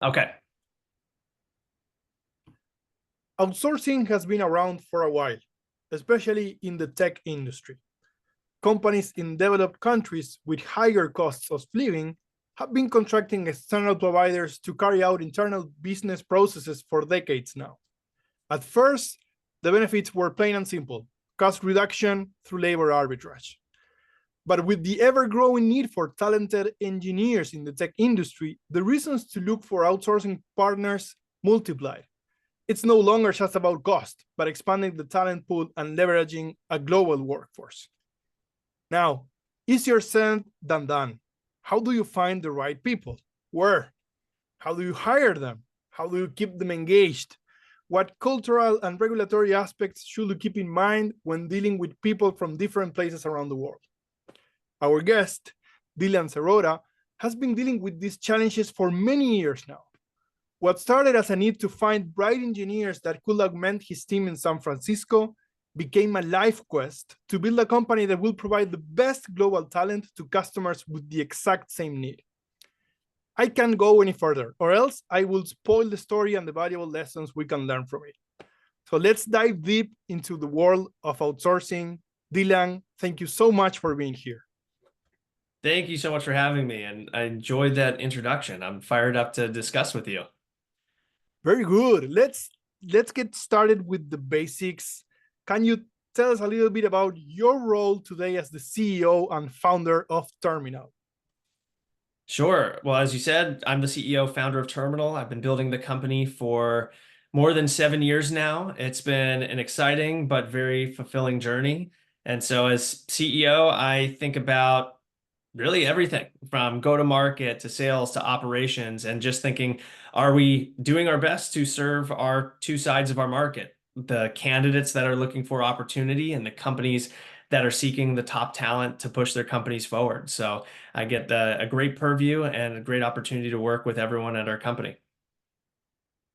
Okay. Outsourcing has been around for a while, especially in the tech industry. Companies in developed countries with higher costs of living have been contracting external providers to carry out internal business processes for decades now. At first, the benefits were plain and simple: cost reduction through labor arbitrage. But with the ever growing need for talented engineers in the tech industry, the reasons to look for outsourcing partners multiplied. It's no longer just about cost, but expanding the talent pool and leveraging a global workforce. Now, easier said than done. How do you find the right people? Where? How do you hire them? How do you keep them engaged? What cultural and regulatory aspects should you keep in mind when dealing with people from different places around the world? Our guest, Dylan Serota, has been dealing with these challenges for many years now. What started as a need to find bright engineers that could augment his team in San Francisco became a life quest to build a company that will provide the best global talent to customers with the exact same need. I can't go any further, or else I will spoil the story and the valuable lessons we can learn from it. So let's dive deep into the world of outsourcing. Dylan, thank you so much for being here. Thank you so much for having me, and I enjoyed that introduction. I'm fired up to discuss with you. Very good. Let's get started with the basics. Can you tell us a little bit about your role today as the CEO and founder of Terminal? Sure. Well, as you said, I'm the CEO, founder of Terminal. I've been building the company for more than 7 years now. It's been an exciting but very fulfilling journey. And so, as CEO, I think about really everything from go to market to sales to operations, and just thinking, are we doing our best to serve our two sides of our market, the candidates that are looking for opportunity and the companies that are seeking the top talent to push their companies forward. So I get a great purview and a great opportunity to work with everyone at our company.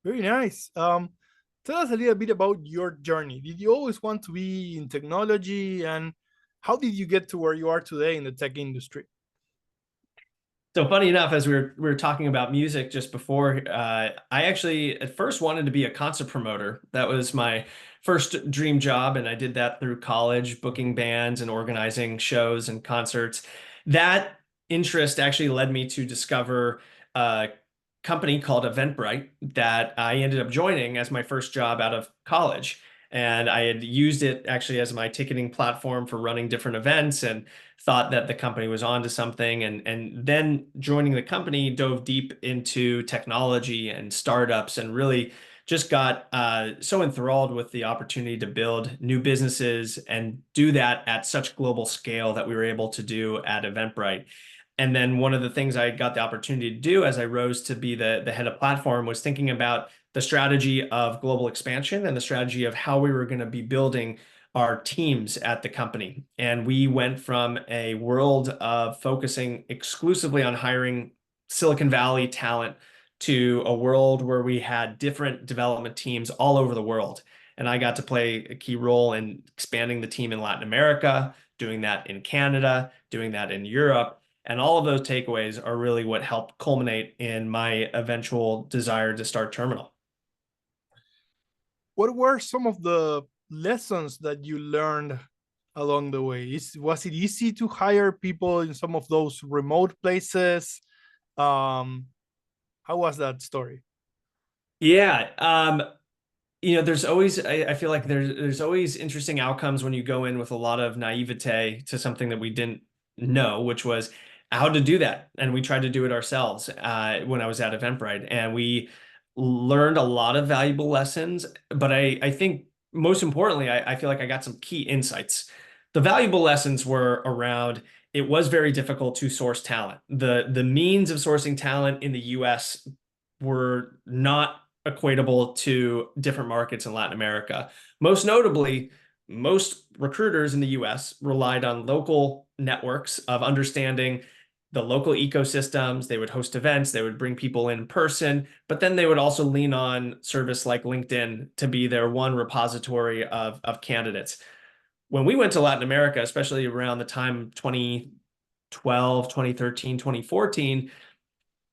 Very nice. Tell us a little bit about your journey. Did you always want to be in technology, and how did you get to where you are today in the tech industry? So funny enough, as we were talking about music just before, I actually at first wanted to be a concert promoter. That was my first dream job, and I did that through college, booking bands and organizing shows and concerts. That interest actually led me to discover a company called Eventbrite that I ended up joining as my first job out of college. And I had used it actually as my ticketing platform for running different events, and thought that the company was onto something, and then joining the company dove deep into technology and startups, and really just got so enthralled with the opportunity to build new businesses and do that at such global scale that we were able to do at Eventbrite. And then one of the things I got the opportunity to do as I rose to be the head of platform was thinking about the strategy of global expansion and the strategy of how we were going to be building our teams at the company. And we went from a world of focusing exclusively on hiring Silicon Valley talent to a world where we had different development teams all over the world. And I got to play a key role in expanding the team in Latin America, doing that in Canada, doing that in Europe. And all of those takeaways are really what helped culminate in my eventual desire to start Terminal. What were some of the lessons that you learned along the way? Was it easy to hire people in some of those remote places? Um, how was that story? Yeah, there's always I feel like there's always interesting outcomes when you go in with a lot of naivete to something that we didn't know, which was how to do that. And we tried to do it ourselves when I was at Eventbrite, and we learned a lot of valuable lessons. But I think most importantly, I feel like I got some key insights. The valuable lessons were around it was very difficult to source talent. The means of sourcing talent in the US were not equatable to different markets in Latin America. Most notably, most recruiters in the US relied on local networks of understanding the local ecosystems. They would host events, they would bring people in person, but then they would also lean on service like LinkedIn to be their one repository of candidates. When we went to Latin America, especially around the time 2012, 2013, 2014,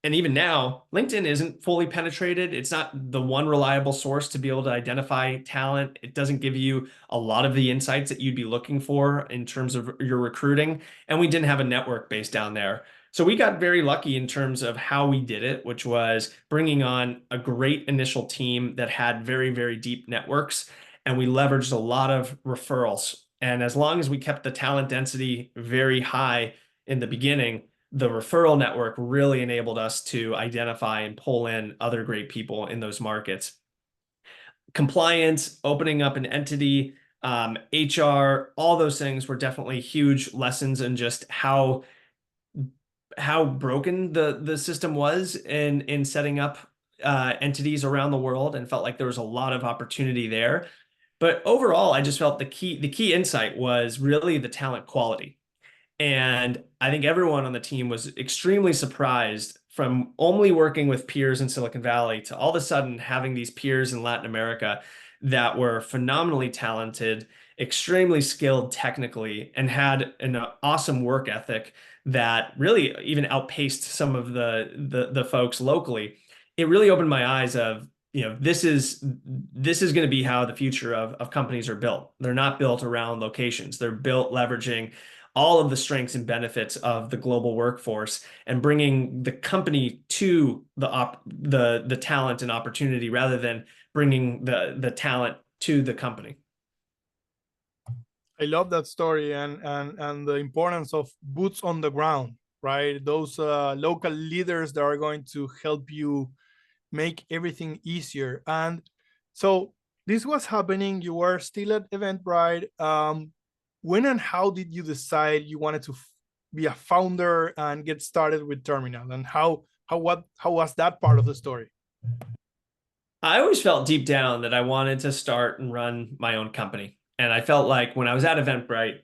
And even now, LinkedIn isn't fully penetrated. It's not the one reliable source to be able to identify talent. It doesn't give you a lot of the insights that you'd be looking for in terms of your recruiting. And we didn't have a network based down there. So we got very lucky in terms of how we did it, which was bringing on a great initial team that had very, very deep networks. And we leveraged a lot of referrals. And as long as we kept the talent density very high in the beginning, the referral network really enabled us to identify and pull in other great people in those markets. Compliance, opening up an entity, HR, all those things were definitely huge lessons in just how broken the system was in setting up entities around the world, and felt like there was a lot of opportunity there. But overall, I just felt the key insight was really the talent quality. And I think everyone on the team was extremely surprised from only working with peers in Silicon Valley to all of a sudden having these peers in Latin America that were phenomenally talented, extremely skilled technically, and had an awesome work ethic that really even outpaced some of the folks locally. It really opened my eyes of, this is going to be how the future of companies are built. They're not built around locations. They're built leveraging all of the strengths and benefits of the global workforce and bringing the company to the talent and opportunity rather than bringing the talent to the company. I love that story, and the importance of boots on the ground, right? Those local leaders that are going to help you make everything easier. And so this was happening. You were still at Eventbrite. When and how did you decide you wanted to be a founder and get started with Terminal? And how was that part of the story? I always felt deep down that I wanted to start and run my own company. And I felt like when I was at Eventbrite,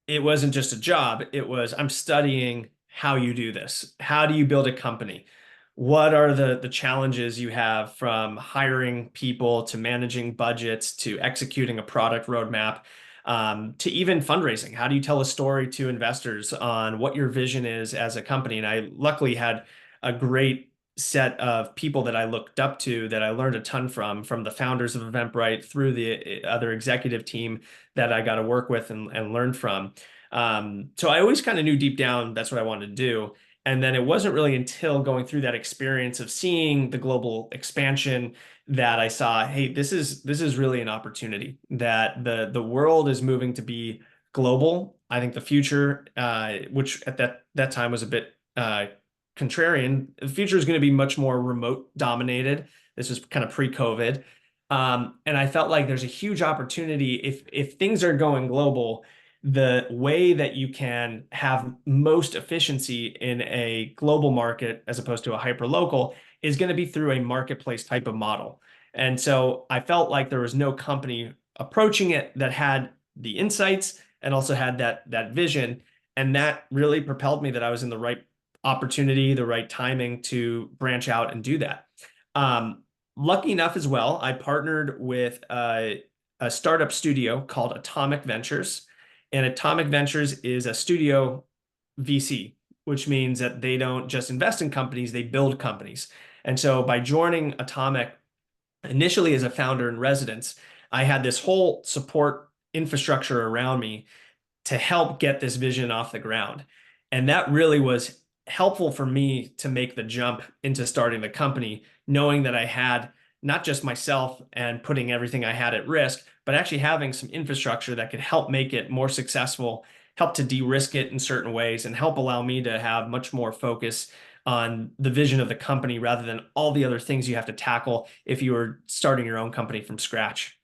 it wasn't just a job. It was, I'm studying how you do this. How do you build a company? What are the challenges you have, from hiring people to managing budgets to executing a product roadmap, to even fundraising? How do you tell a story to investors on what your vision is as a company? And I luckily had a great set of people that I looked up to, that I learned a ton from the founders of Eventbrite through the other executive team that I got to work with and learn from. So I always kind of knew deep down that's what I wanted to do. And then it wasn't really until going through that experience of seeing the global expansion that I saw, hey, this is really an opportunity, that the world is moving to be global. I think the future, which at that time was a bit contrarian, the future is going to be much more remote dominated. This was kind of pre-COVID. And I felt like there's a huge opportunity if things are going global. The way that you can have most efficiency in a global market as opposed to a hyper local is going to be through a marketplace type of model. And so I felt like there was no company approaching it that had the insights and also had that vision. And that really propelled me that I was in the right opportunity, the right timing to branch out and do that. Lucky enough as well, I partnered with a startup studio called Atomic Ventures. And Atomic Ventures is a studio VC, which means that they don't just invest in companies, they build companies. And so by joining Atomic initially as a founder in residence, I had this whole support infrastructure around me to help get this vision off the ground. And that really was helpful for me to make the jump into starting the company, knowing that I had not just myself and putting everything I had at risk, but actually having some infrastructure that could help make it more successful, help to de-risk it in certain ways, and help allow me to have much more focus on the vision of the company rather than all the other things you have to tackle if you were starting your own company from scratch.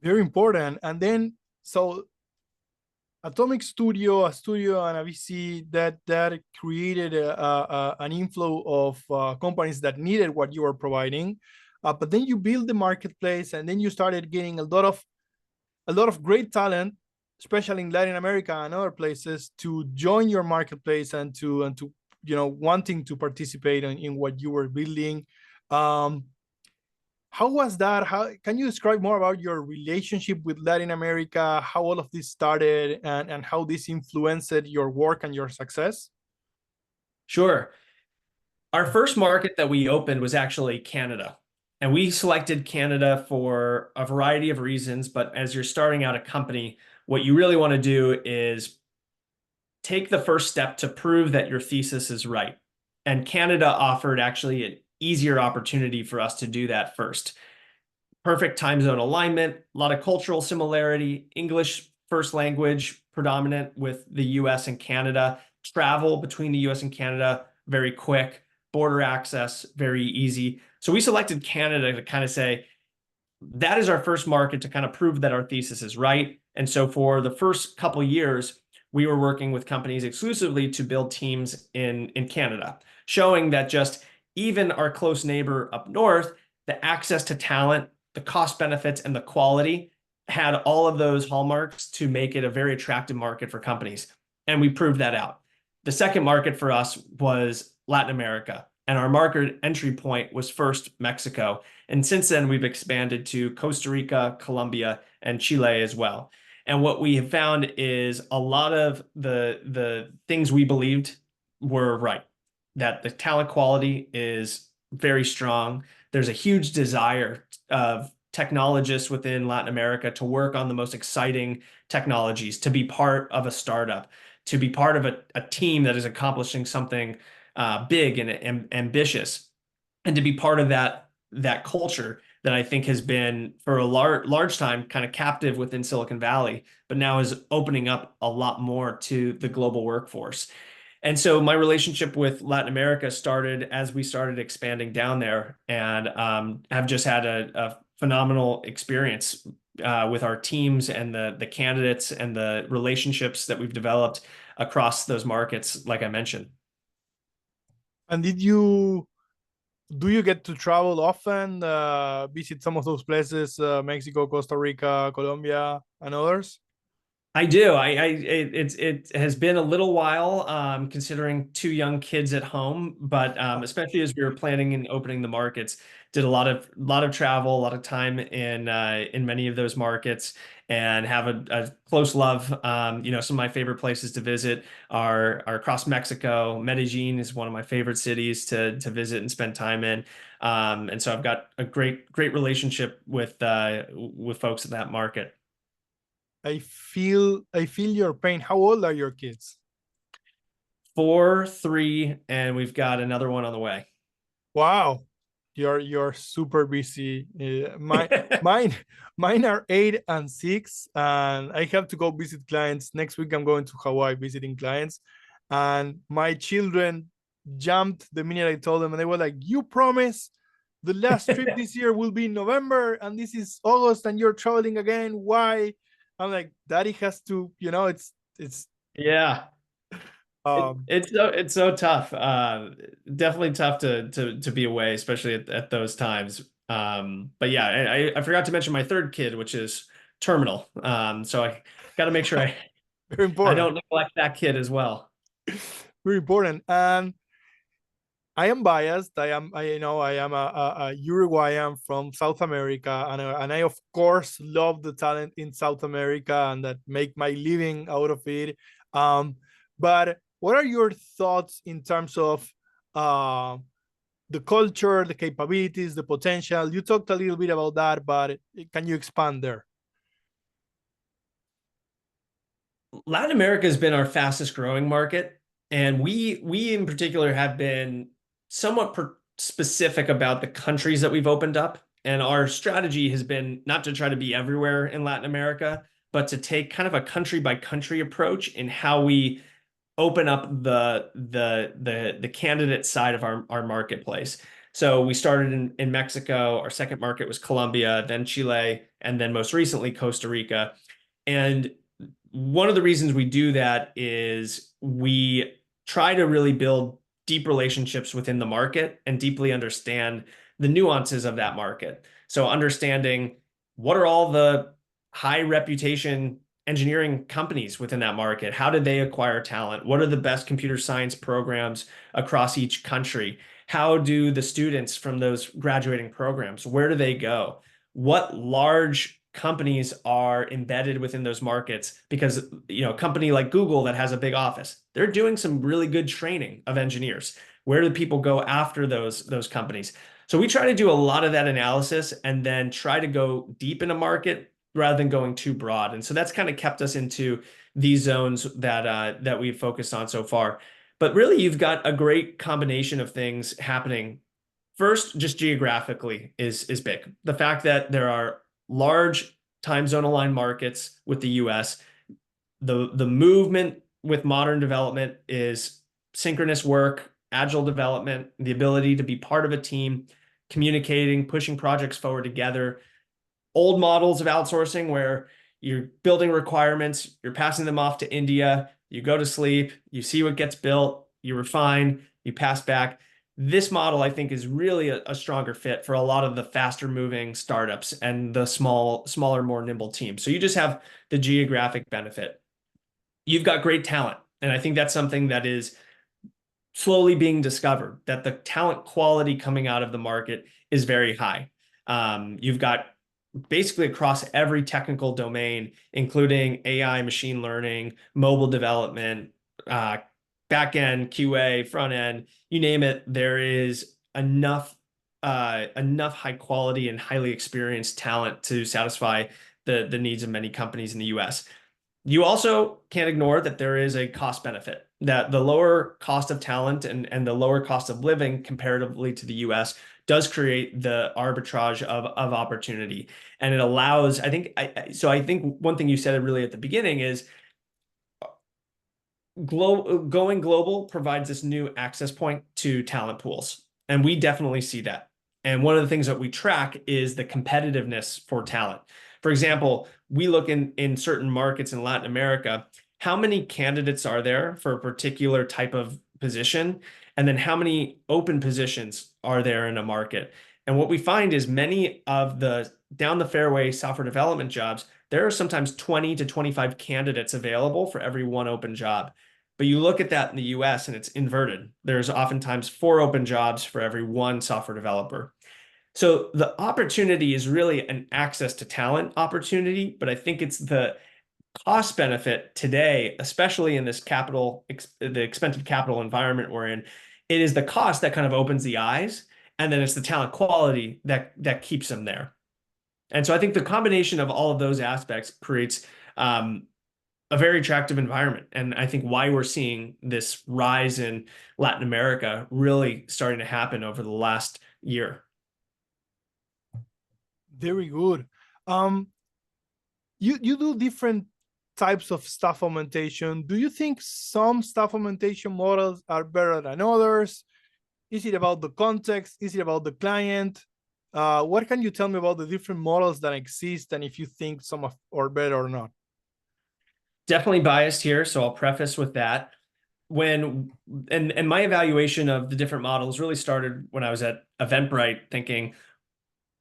Very important. And then, so Atomic Studio, a studio and a VC that created an inflow of companies that needed what you were providing. But then you build the marketplace, and then you started getting a lot of great talent, especially in Latin America and other places, to join your marketplace and to wanting to participate in what you were building. How was that? How can you describe more about your relationship with Latin America, how all of this started, and how this influenced your work and your success? Sure. Our first market that we opened was actually Canada. And we selected Canada for a variety of reasons. But as you're starting out a company, what you really want to do is take the first step to prove that your thesis is right. And Canada offered actually an easier opportunity for us to do that first. Perfect time zone alignment, a lot of cultural similarity, English first language predominant with the US and Canada, travel between the US and Canada very quick, border access very easy. So we selected Canada to kind of say, that is our first market to kind of prove that our thesis is right. And so for the first couple years, we were working with companies exclusively to build teams in Canada, showing that just even our close neighbor up north, the access to talent, the cost benefits, and the quality had all of those hallmarks to make it a very attractive market for companies. And we proved that out. The second market for us was Latin America. And our market entry point was first Mexico. And since then, we've expanded to Costa Rica, Colombia, and Chile as well. And what we have found is a lot of the things we believed were right, that the talent quality is very strong. There's a huge desire of technologists within Latin America to work on the most exciting technologies, to be part of a startup, to be part of a team that is accomplishing something big and ambitious, and to be part of that culture that I think has been for a large time kind of captive within Silicon Valley, but now is opening up a lot more to the global workforce. And so my relationship with Latin America started as we started expanding down there, and have just had a phenomenal experience with our teams and the candidates and the relationships that we've developed across those markets, like I mentioned. And do you get to travel often, visit some of those places, Mexico, Costa Rica, Colombia, and others? I do. It has been a little while, considering two young kids at home, but especially as we were planning and opening the markets, did a lot of travel, a lot of time in many of those markets, and have a close love. Some of my favorite places to visit are across Mexico. Medellin is one of my favorite cities to visit and spend time in. And so I've got a great relationship with folks in that market. I feel your pain. How old are your kids? 4, 3, and we've got another one on the way. Wow, you're super busy. Mine are 8 and 6, and I have to go visit clients next week. I'm going to Hawaii visiting clients, and my children jumped the minute I told them, and they were like, "You promise the last trip this year will be in November, and this is August, and you're traveling again. Why?" I'm like, "Daddy has to, it's Yeah. um It's so tough. Definitely tough to be away, especially at those times. But yeah, I forgot to mention my third kid, which is terminal. So I got to make sure very I important, don't neglect that kid as well. very important." And I am biased. I am a Uruguayan from South America, and I of course love the talent in South America and that make my living out of it. Um, but what are your thoughts in terms of uh, the culture, the capabilities, the potential? You talked a little bit about that, but can you expand there? Latin America has been our fastest growing market, and we in particular have been somewhat specific about the countries that we've opened up. And our strategy has been not to try to be everywhere in Latin America, but to take kind of a country by country approach in how we open up the candidate side of our marketplace. So we started in Mexico. Our second market was Colombia, then Chile, and then most recently Costa Rica. And one of the reasons we do that is we try to really build deep relationships within the market and deeply understand the nuances of that market. So understanding what are all the high reputation engineering companies within that market? How did they acquire talent? What are the best computer science programs across each country? How do the students from those graduating programs, where do they go? What large companies are embedded within those markets? Because a company like Google that has a big office, they're doing some really good training of engineers. Where do people go after those companies? So we try to do a lot of that analysis and then try to go deep in a market rather than going too broad. And so that's kind of kept us into these zones that we've focused on so far. But really, you've got a great combination of things happening. First, just geographically is big. The fact that there are large time zone aligned markets with the US, the movement with modern development is synchronous work, agile development, the ability to be part of a team, communicating, pushing projects forward together. Old models of outsourcing where you're building requirements, you're passing them off to India, you go to sleep, you see what gets built, you refine, you pass back. This model, I think, is really a stronger fit for a lot of the faster moving startups and the smaller, more nimble teams. So you just have the geographic benefit. You've got great talent. And I think that's something that is slowly being discovered, that the talent quality coming out of the market is very high. You've got basically across every technical domain, including AI, machine learning, mobile development, back end, QA, front end, you name it, there is enough high quality and highly experienced talent to satisfy the needs of many companies in the US. You also can't ignore that there is a cost benefit, that the lower cost of talent and the lower cost of living comparatively to the US does create the arbitrage of opportunity. And it allows, I think, I think one thing you said really at the beginning is going global provides this new access point to talent pools. And we definitely see that. And one of the things that we track is the competitiveness for talent. For example, we look in certain markets in Latin America, how many candidates are there for a particular type of position? And then how many open positions are there in a market? And what we find is many of the down the fairway software development jobs, there are sometimes 20 to 25 candidates available for every one open job. But you look at that in the US and it's inverted. There's oftentimes 4 open jobs for every 1 software developer. So the opportunity is really an access to talent opportunity, but I think it's the cost benefit today, especially in this the expensive capital environment we're in. It is the cost that kind of opens the eyes, and then it's the talent quality that keeps them there. And so I think the combination of all of those aspects creates a very attractive environment. And I think why we're seeing this rise in Latin America really starting to happen over the last year. Very good. You do different types of staff augmentation. Do you think some staff augmentation models are better than others? Is it about the context? Is it about the client? What can you tell me about the different models that exist and if you think some are better or not? Definitely biased here, so I'll preface with that. And my evaluation of the different models really started when I was at Eventbrite thinking,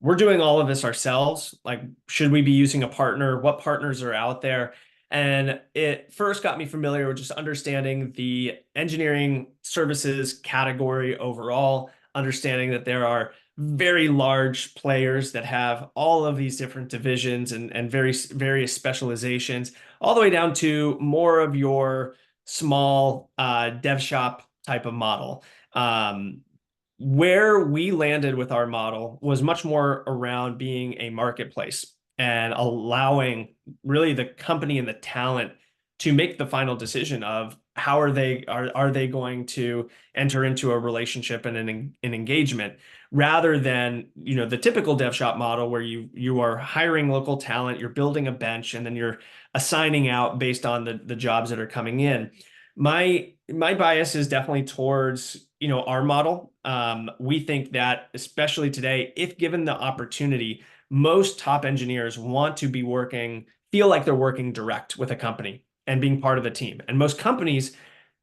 we're doing all of this ourselves. Like, should we be using a partner? What partners are out there? And it first got me familiar with just understanding the engineering services category overall, understanding that there are very large players that have all of these different divisions and various specializations, all the way down to more of your small dev shop type of model. Where we landed with our model was much more around being a marketplace and allowing really the company and the talent to make the final decision of how are they going to enter into a relationship and an engagement, rather than the typical dev shop model where you are hiring local talent, you're building a bench, and then you're assigning out based on the jobs that are coming in. My bias is definitely towards our model. We think that especially today, if given the opportunity, most top engineers want to feel like they're working direct with a company and being part of a team. And most companies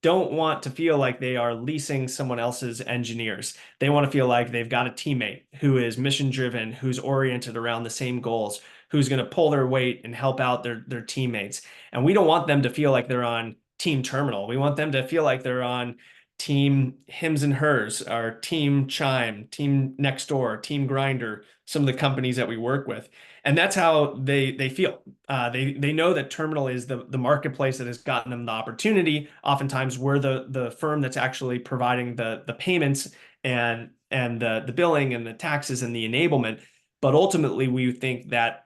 don't want to feel like they are leasing someone else's engineers. They want to feel like they've got a teammate who is mission driven, who's oriented around the same goals, who's going to pull their weight and help out their teammates. And we don't want them to feel like they're on team terminal. We want them to feel like they're on Team Hims and Hers, our Team Chime, Team Nextdoor, Team Grinder, some of the companies that we work with. And that's how they feel. They know that Terminal is the marketplace that has gotten them the opportunity. Oftentimes, we're the firm that's actually providing the payments and the billing and the taxes and the enablement. But ultimately, we think that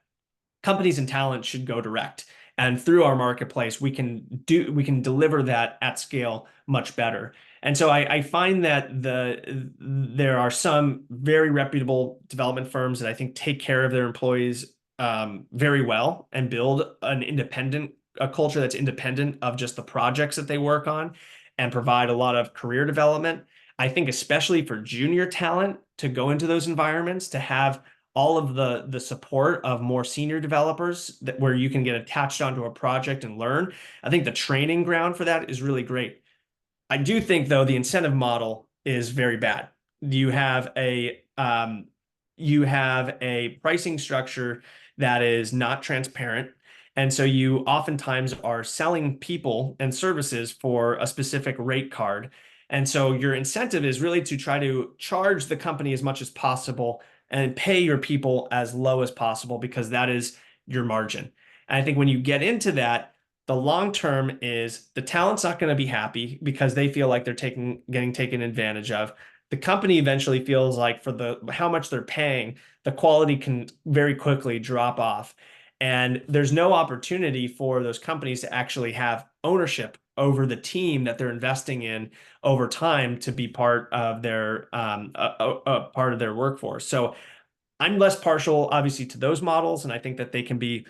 companies and talent should go direct. And through our marketplace, we can deliver that at scale much better. And so I find that there are some very reputable development firms that I think take care of their employees very well and build a culture that's independent of just the projects that they work on and provide a lot of career development. I think especially for junior talent to go into those environments, to have all of the support of more senior developers where you can get attached onto a project and learn. I think the training ground for that is really great. I do think though the incentive model is very bad. You have a you have a pricing structure that is not transparent. And so you oftentimes are selling people and services for a specific rate card. And so your incentive is really to try to charge the company as much as possible and pay your people as low as possible because that is your margin. And I think when you get into that, the long term is the talent's not going to be happy because they feel like they're getting taken advantage of. The company eventually feels like for the how much they're paying, the quality can very quickly drop off. And there's no opportunity for those companies to actually have ownership over the team that they're investing in over time to be part of their part of their workforce. So I'm less partial, obviously, to those models, and I think that they can be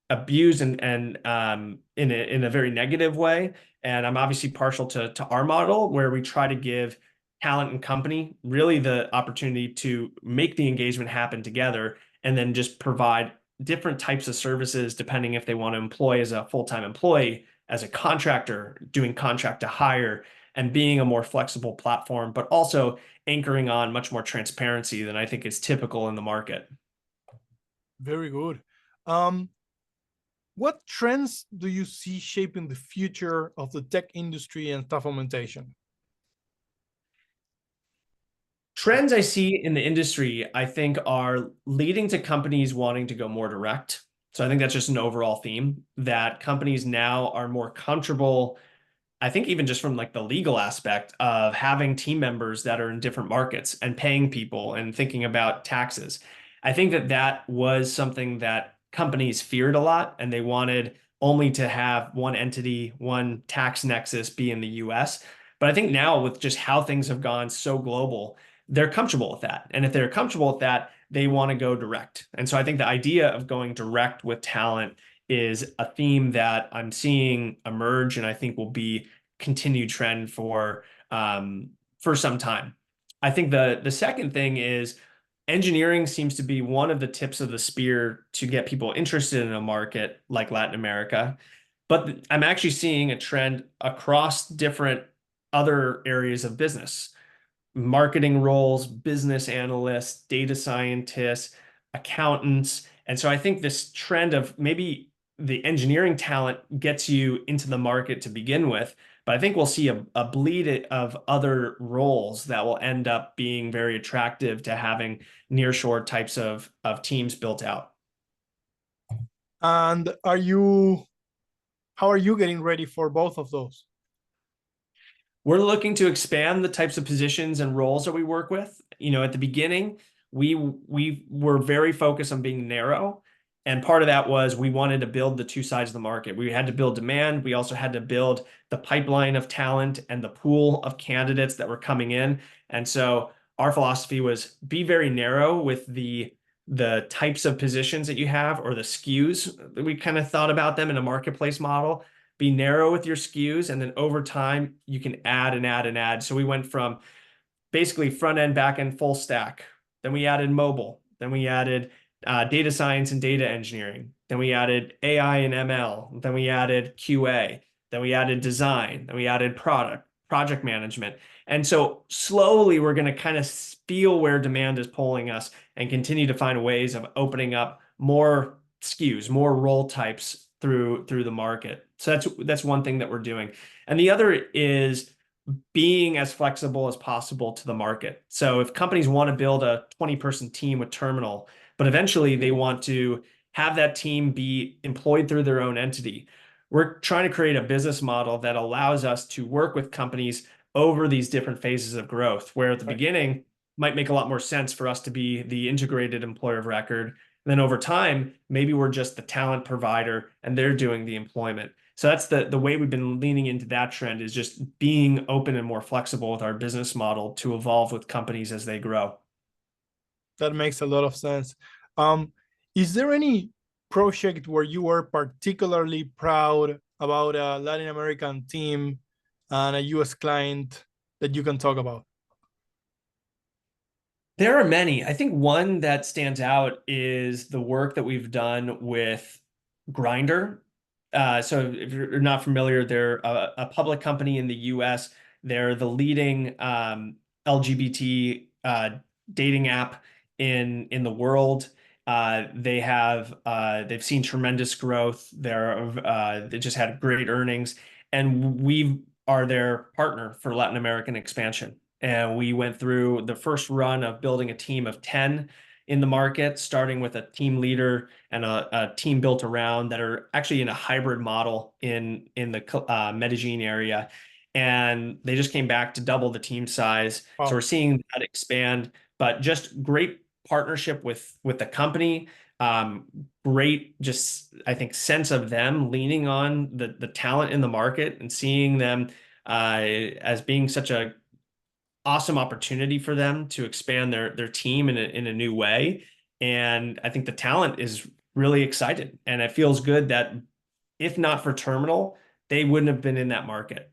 abused and in a very negative way. And I'm obviously partial to our model, where we try to give talent and company really the opportunity to make the engagement happen together, and then just provide different types of services depending if they want to employ as a full-time employee, as a contractor, doing contract to hire, and being a more flexible platform, but also anchoring on much more transparency than I think is typical in the market. Very good. Um, what trends do you see shaping the future of the tech industry and staff augmentation? Trends I see in the industry, I think, are leading to companies wanting to go more direct. So I think that's just an overall theme that companies now are more comfortable. I think even just from like the legal aspect of having team members that are in different markets and paying people and thinking about taxes. I think that that was something that companies feared a lot, and they wanted only to have one entity, one tax nexus be in the US. But I think now with just how things have gone so global, they're comfortable with that. And if they're comfortable with that, they want to go direct. And so I think the idea of going direct with talent is a theme that I'm seeing emerge, and I think will be continued trend for some time. I think the second thing is engineering seems to be one of the tips of the spear to get people interested in a market like Latin America. But I'm actually seeing a trend across different other areas of business: marketing roles, business analysts, data scientists, accountants. And so I think this trend of maybe the engineering talent gets you into the market to begin with, but I think we'll see a bleed of other roles that will end up being very attractive to having nearshore types of teams built out. And how are you getting ready for both of those? We're looking to expand the types of positions and roles that we work with. At the beginning, we were very focused on being narrow. And part of that was we wanted to build the two sides of the market. We had to build demand. We also had to build the pipeline of talent and the pool of candidates that were coming in. And so our philosophy was be very narrow with the types of positions that you have, or the SKUs that we kind of thought about them in a marketplace model. Be narrow with your SKUs, and then over time you can add and add and add. So we went from basically front end, back end, full stack. Then we added mobile. Then we added data science and data engineering. Then we added AI and ML. Then we added QA. Then we added design. Then we added project management. And so slowly we're going to kind of feel where demand is pulling us and continue to find ways of opening up more SKUs, more role types through the market. So that's one thing that we're doing. And the other is being as flexible as possible to the market. So if companies want to build a 20-person team with terminal, but eventually they want to have that team be employed through their own entity, we're trying to create a business model that allows us to work with companies over these different phases of growth, where at the Right. beginning might make a lot more sense for us to be the integrated employer of record. And then over time, maybe we're just the talent provider and they're doing the employment. So that's the way we've been leaning into that trend, is just being open and more flexible with our business model to evolve with companies as they grow. That makes a lot of sense. Um, is there any project where you were particularly proud about a Latin American team and a US client that you can talk about? There are many. I think one that stands out is the work that we've done with Grinder. So if you're not familiar, they're a public company in the US. They're the leading LGBT dating app in the world. They've seen tremendous growth. They just had great earnings, and we are their partner for Latin American expansion. And we went through the first run of building a team of 10 in the market, starting with a team leader and a team built around that are actually in a hybrid model in the Medellin area. And they just came back to double the team size. So we're Wow, seeing that expand, but just great partnership with the company. Um, Great, just I think sense of them leaning on the talent in the market and seeing them as being such a awesome opportunity for them to expand their team in a new way. And I think the talent is really excited. And it feels good that if not for Terminal, they wouldn't have been in that market.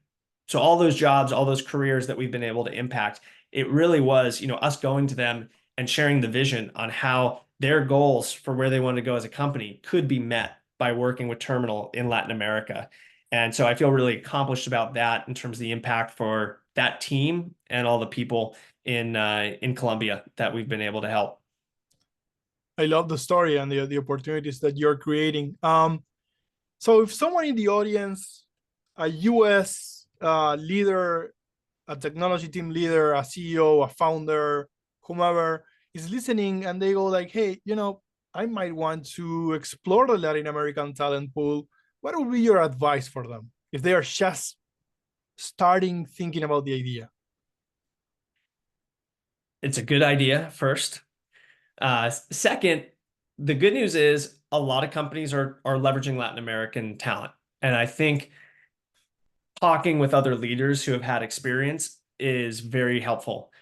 So all those jobs, all those careers that we've been able to impact, it really was, us going to them and sharing the vision on how their goals for where they want to go as a company could be met by working with Terminal in Latin America. And so I feel really accomplished about that in terms of the impact for that team and all the people in Colombia that we've been able to help. I love the story and the opportunities that you're creating. So if someone in the audience, a US leader, a technology team leader, a CEO, a founder, whomever is listening and they go like, hey, I might want to explore the Latin American talent pool, what would be your advice for them if they are just starting thinking about the idea? It's a good idea, first. Second, the good news is a lot of companies are leveraging Latin American talent. And I think talking with other leaders who have had experience is very helpful.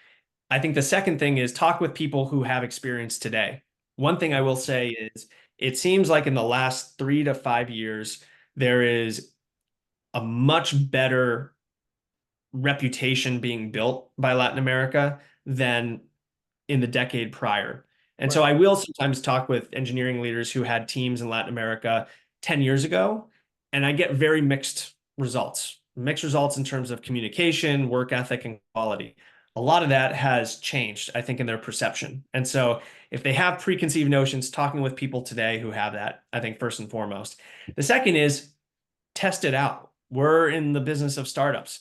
I think the second thing is talk with people who have experience today. One thing I will say is it seems like in the last 3 to 5 years, there is a much better reputation being built by Latin America than in the decade prior. And so Right. I will sometimes talk with engineering leaders who had teams in Latin America 10 years ago, and I get very mixed results. Mixed results in terms of communication, work ethic, and quality. A lot of that has changed, I think, in their perception. And so if they have preconceived notions, talking with people today who have that, I think first and foremost. The second is test it out. We're in the business of startups.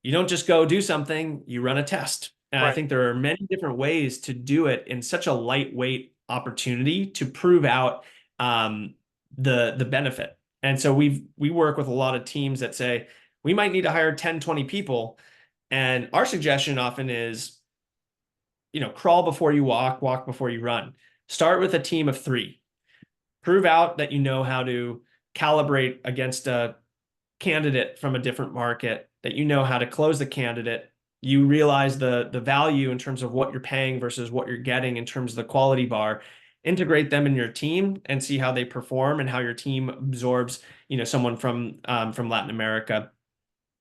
You don't just go do something, you run a test. And I Right. think there are many different ways to do it in such a lightweight opportunity to prove out um, the benefit. And so we work with a lot of teams that say we might need to hire 10, 20 people. And our suggestion often is, crawl before you walk, walk before you run. Start with a team of 3. Prove out that you know how to calibrate against a candidate from a different market, that you know how to close the candidate. You realize the value in terms of what you're paying versus what you're getting in terms of the quality bar. Integrate them in your team and see how they perform and how your team absorbs, someone from Latin America.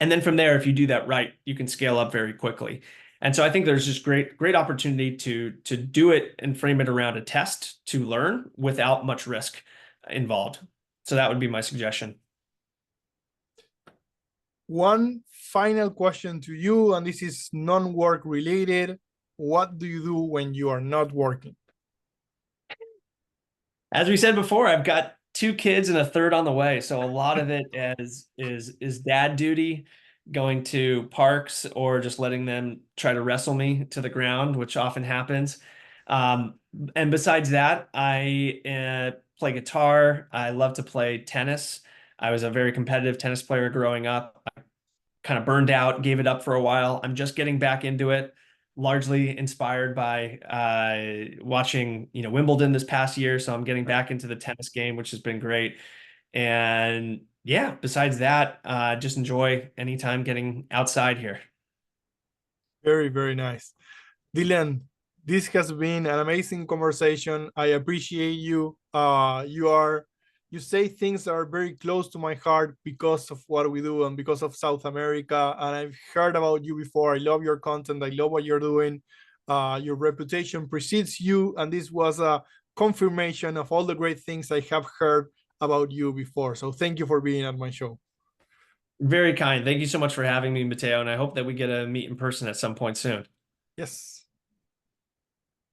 And then from there, if you do that right, you can scale up very quickly. And so I think there's just great opportunity to do it and frame it around a test to learn without much risk involved. So that would be my suggestion. One final question to you, and this is non-work related. What do you do when you are not working? As we said before, I've got 2 kids and a third on the way, so a lot of it is dad duty. going to parks or just letting them try to wrestle me to the ground, which often happens. Um, and besides that, I play guitar. I love to play tennis. I was a very competitive tennis player growing up. I kind of burned out, gave it up for a while. I'm just getting back into it, largely inspired by watching, Wimbledon this past year. So I'm getting back into the tennis game, which has been great. And yeah, besides that, just enjoy anytime getting outside here. Very, very nice. Dylan, this has been an amazing conversation. I appreciate you. You say things that are very close to my heart because of what we do and because of South America. And I've heard about you before. I love your content. I love what you're doing. Your reputation precedes you, and this was a confirmation of all the great things I have heard about you before. So thank you for being at my show. Very kind. Thank you so much for having me, Mateo, and I hope that we get to meet in person at some point soon. Yes.